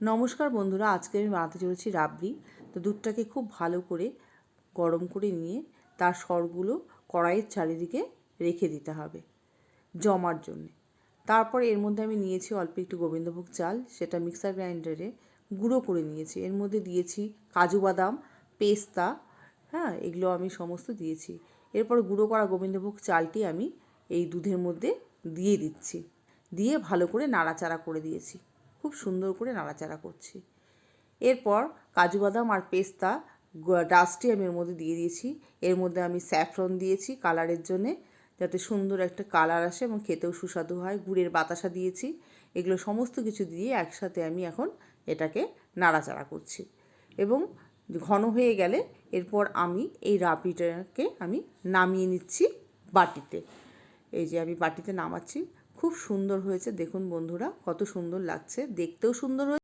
নমস্কার বন্ধুরা, আজকে আমি বানাতে চলেছি রাবড়ি। তো দুধটাকে খুব ভালো করে গরম করে নিয়ে তার সরগুলো কড়াইয়ের চারিদিকে রেখে দিতে হবে জমার জন্যে। তারপর এর মধ্যে আমি নিয়েছি অল্প একটু গোবিন্দভোগ চাল, সেটা মিক্সার গ্রাইন্ডারে গুঁড়ো করে নিয়েছি। এর মধ্যে দিয়েছি কাজু বাদাম, পেস্তা, এগুলো আমি সমস্ত দিয়েছি। এরপর গুঁড়ো করা গোবিন্দভোগ চালটি আমি এই দুধের মধ্যে দিয়ে দিচ্ছি, দিয়ে ভালো করে নাড়াচাড়া করে দিয়েছি। খুব সুন্দর করে নাড়াচাড়া করছি। এরপর কাজু বাদাম আর পেস্তা ডাস্টটি আমি এর মধ্যে দিয়ে দিয়েছি। এর মধ্যে আমি স্যাফরন দিয়েছি কালারের জন্যে, যাতে সুন্দর একটা কালার আসে এবং খেতেও সুস্বাদু হয়। গুড়ের বাতাসা দিয়েছি। এগুলো সমস্ত কিছু দিয়ে একসাথে আমি এখন এটাকে নাড়াচাড়া করছি এবং ঘন হয়ে গেলে এরপর আমি এই রাবড়িটাকে আমি নামিয়ে নিচ্ছি বাটিতে। এই যে আমি বাটিতে নামাচ্ছি। খুব সুন্দর হয়েছে, দেখুন বন্ধুরা, কত সুন্দর লাগছে, দেখতেও সুন্দর হয়েছে।